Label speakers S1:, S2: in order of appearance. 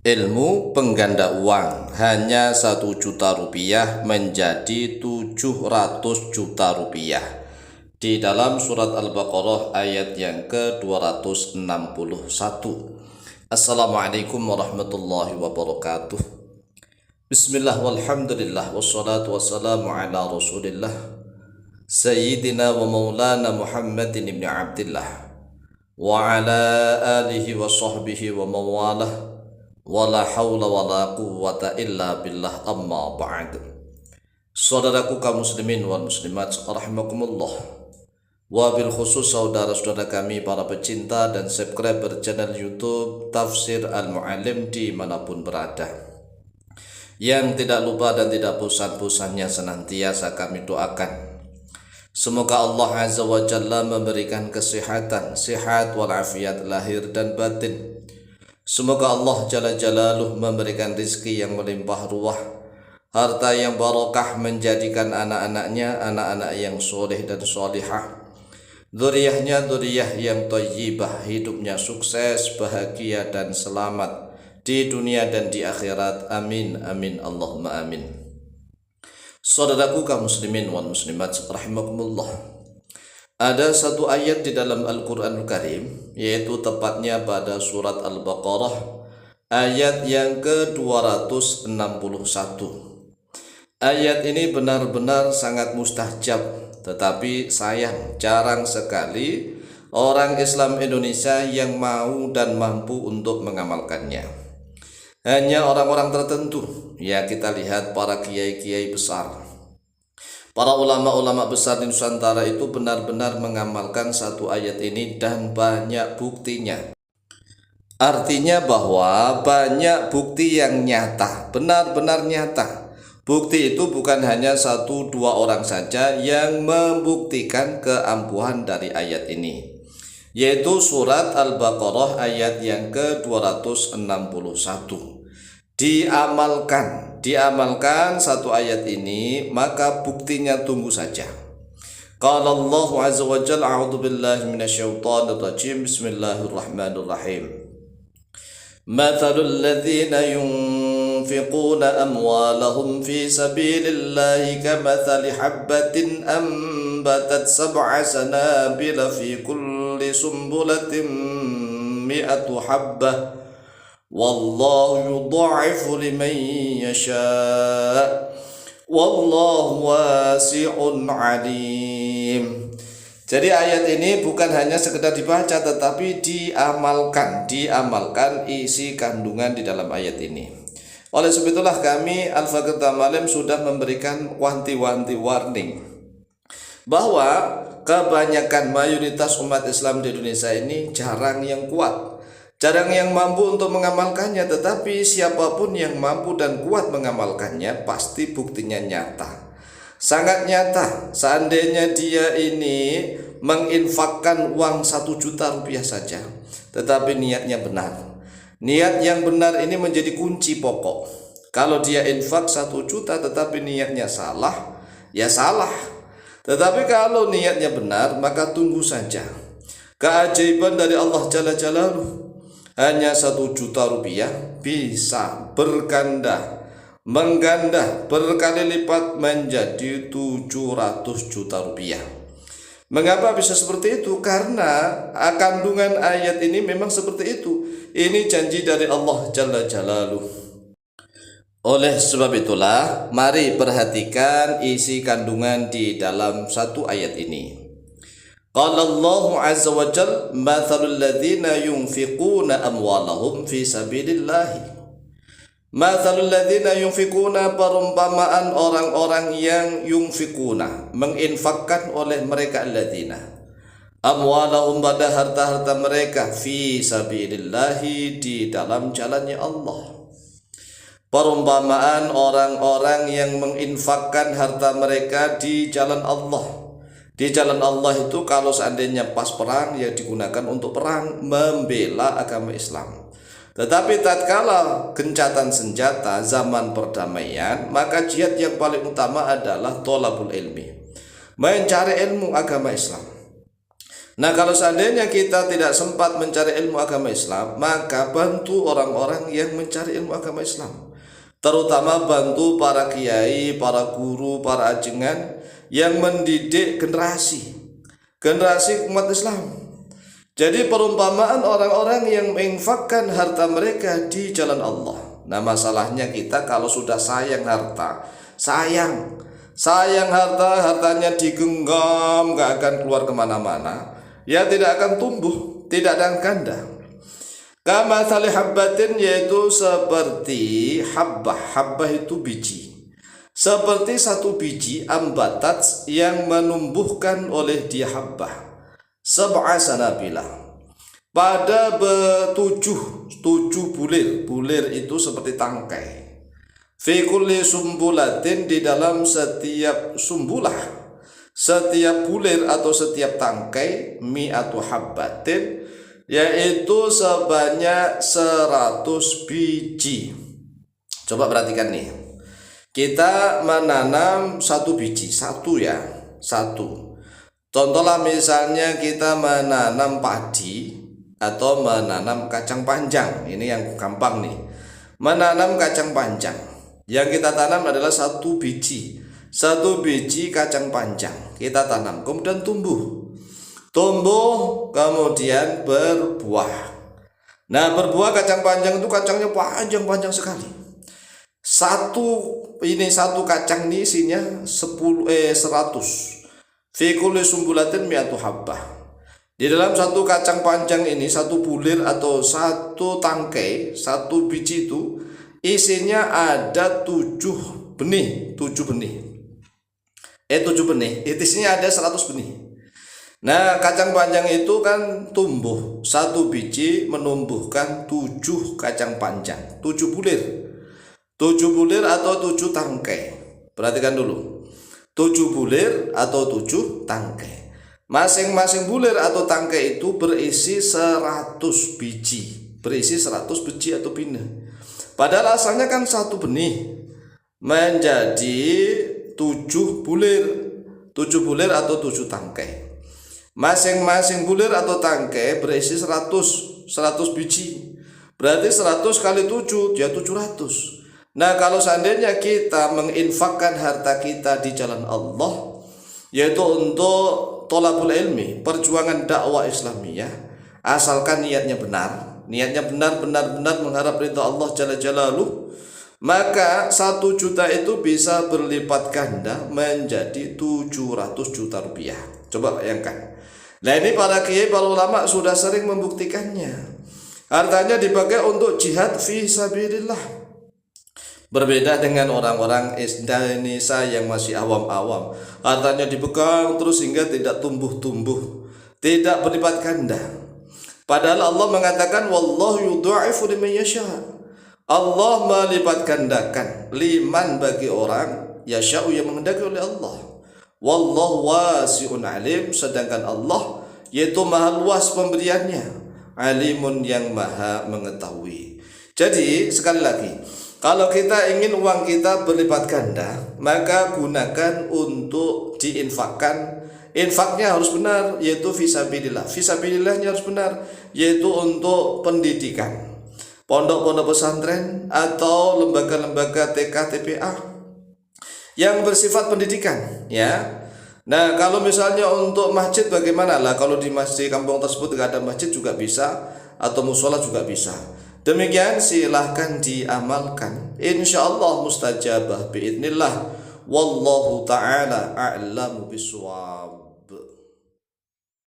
S1: Ilmu pengganda uang hanya 1 juta rupiah menjadi 700 juta rupiah di dalam surat Al-Baqarah ayat yang ke-261. Assalamualaikum warahmatullahi wabarakatuh. Bismillah walhamdulillah wassalatu wassalamu ala rasulillah Sayyidina wa maulana Muhammadin ibn Abdillah wa ala alihi wa sahbihi wa mawalah wala hawla wala quwwata illa billah, amma ba'd. Saudaraku kaum muslimin wal muslimat rahimakumullah, wabil khusus saudara-saudara kami para pecinta dan subscriber channel YouTube Tafsir Al-Mu'allim dimanapun berada, yang tidak lupa dan tidak bosan-bosannya senantiasa kami doakan semoga Allah Azza wa Jalla memberikan kesehatan, sehat walafiat lahir dan batin. Semoga Allah Jalla Jalaluh memberikan rizki yang melimpah ruah, harta yang barokah, menjadikan anak-anaknya anak-anak yang soleh dan solihah, dzurriyyahnya dzurriyyah yang thayyibah, hidupnya sukses, bahagia dan selamat di dunia dan di akhirat. Amin amin Allahumma amin. Saudaraku kaum muslimin wal muslimat rahimakumullah, ada satu ayat di dalam Al-Quranul Karim, yaitu tepatnya pada surat Al-Baqarah ayat yang ke-261. Ayat ini benar-benar sangat mustajab, tetapi sayang jarang sekali orang Islam Indonesia yang mau dan mampu untuk mengamalkannya. Hanya orang-orang tertentu, ya kita lihat para kiai-kiai besar, para ulama-ulama besar di Nusantara itu benar-benar mengamalkan satu ayat ini dan banyak buktinya. Artinya bahwa banyak bukti yang nyata, benar-benar nyata. Bukti itu bukan hanya 1-2 orang saja yang membuktikan keampuhan dari ayat ini, yaitu surat Al-Baqarah ayat yang ke-261. Diamalkan satu ayat ini, maka buktinya tunggu saja. Qala Allah Azza wa Jalla, a'udzu billahi minasyaitonir rajim, bismillahirrahmanirrahim. Mathalul ladzina yunfiquna amwalahum fi sabilillahi kamathali habbatin ambatat sab'a sanabila fi kulli sumbulatin mi'atu habbah wallahu yudha'ifu liman yasha' wallahu wasi'un alim. Jadi ayat ini bukan hanya sekedar dibaca, tetapi diamalkan isi kandungan di dalam ayat ini. Oleh sebab itulah kami Al-Faqih Tamalim sudah memberikan wanti-wanti warning bahwa kebanyakan mayoritas umat Islam di Indonesia ini jarang yang kuat, jarang yang mampu untuk mengamalkannya. Tetapi siapapun yang mampu dan kuat mengamalkannya, pasti buktinya nyata, sangat nyata. Seandainya dia ini menginfakkan uang 1 juta rupiah saja, tetapi niatnya benar, niat yang benar ini menjadi kunci pokok. Kalau dia infak 1 juta tetapi niatnya salah, ya salah. Tetapi kalau niatnya benar, maka tunggu saja keajaiban dari Allah Jalla Jalaluh. Hanya 1 juta rupiah bisa mengganda berkali lipat menjadi 700 juta rupiah. Mengapa bisa seperti itu? Karena kandungan ayat ini memang seperti itu. Ini janji dari Allah Jalla Jalaluh. Oleh sebab itulah, mari perhatikan isi kandungan di dalam satu ayat ini. Qala Allah Azza wa Jalla, mathalul ladzina yunfiquna amwalahum fi sabilillahi. Mathalul ladzina yunfiquna, perumpamaan orang-orang yang yunfiquna, menginfakkan oleh mereka alladzina, amwalahum, pada harta-harta mereka, fi sabilillahi, di dalam jalannya Allah. Perumpamaan orang-orang yang menginfakkan harta mereka di jalan Allah. Di jalan Allah itu kalau seandainya pas perang, ya digunakan untuk perang, membela agama Islam. Tetapi tatkala gencatan senjata, zaman perdamaian, maka jihad yang paling utama adalah thalabul ilmi, mencari ilmu agama Islam. Nah, kalau seandainya kita tidak sempat mencari ilmu agama Islam, maka bantu orang-orang yang mencari ilmu agama Islam. Terutama bantu para kiai, para guru, para ajengan yang mendidik generasi umat Islam. Jadi perumpamaan orang-orang yang menginfakkan harta mereka di jalan Allah. Nah, masalahnya kita kalau sudah sayang harta, sayang hartanya digenggam, gak akan keluar kemana-mana, ya tidak akan tumbuh, tidak akan ganda. Kama tali habbatin, yaitu seperti habbah itu biji, seperti satu biji ambatat yang menumbuhkan oleh dia habbah sab'a sanabila, pada tujuh bulir itu seperti tangkai, fi kulli sumbulatin, di dalam setiap sumbulah, setiap bulir atau setiap tangkai, mi'atu habbatin, yaitu sebanyak 100 biji. Coba perhatikan nih, kita menanam satu biji, satu. Contohlah misalnya kita menanam padi atau menanam kacang panjang. Ini yang gampang nih. Menanam kacang panjang, yang kita tanam adalah satu biji kacang panjang kita tanam, kemudian tumbuh kemudian berbuah. Nah, berbuah kacang panjang itu kacangnya panjang sekali. Satu kacang ini isinya 100. Fi kulli sumbulatin mi'atu habbah. Di dalam satu kacang panjang ini, satu bulir atau satu tangkai, satu biji itu isinya ada 7 benih. Isinya ada 100 benih. Nah, kacang panjang itu kan tumbuh, satu biji menumbuhkan 7 kacang panjang, 7 bulir atau 7 tangkai. Perhatikan dulu, 7 bulir atau 7 tangkai. Masing-masing bulir atau tangkai itu berisi 100 biji atau benih. Padahal asalnya kan satu benih menjadi 7 bulir atau 7 tangkai. Masing-masing bulir atau tangkai berisi 100 biji. Berarti 100 kali 7, dia 700. Nah, kalau seandainya kita menginfakkan harta kita di jalan Allah, yaitu untuk thalabul ilmi, perjuangan dakwah Islamiyah, asalkan niatnya benar benar-benar mengharap ridha Allah Jalla Jalaluh, maka 1 juta itu bisa berlipat ganda menjadi 700 juta rupiah. Coba bayangkan. Nah, ini para kiai, para ulama sudah sering membuktikannya. Hartanya dipakai untuk jihad fi sabilillah. Berbeda dengan orang-orang Indonesia yang masih awam-awam, hartanya dipegang terus hingga tidak tumbuh-tumbuh, tidak berlipat ganda. Padahal Allah mengatakan wallahu yudha'ifu liman yasha. Allah melipat gandakan liman, bagi orang yasha'u, yang menghendaki oleh Allah. Wallahu wasi'un alim, sedangkan Allah yaitu maha luas pemberiannya, alimun, yang maha mengetahui. Jadi sekali lagi, kalau kita ingin uang kita berlipat ganda, maka gunakan untuk diinfakkan. Infaknya harus benar, yaitu fisabilillah. Fisabilillahnya harus benar, yaitu untuk pendidikan, pondok-pondok pesantren atau lembaga-lembaga TK TPA yang bersifat pendidikan, ya. Nah, kalau misalnya untuk masjid bagaimana lah? Kalau di masjid kampung tersebut tidak ada masjid juga bisa, atau musola juga bisa. Demikian silahkan diamalkan, insyaallah mustajabah biidznillah. Wallahu ta'ala a'lamu bishawab.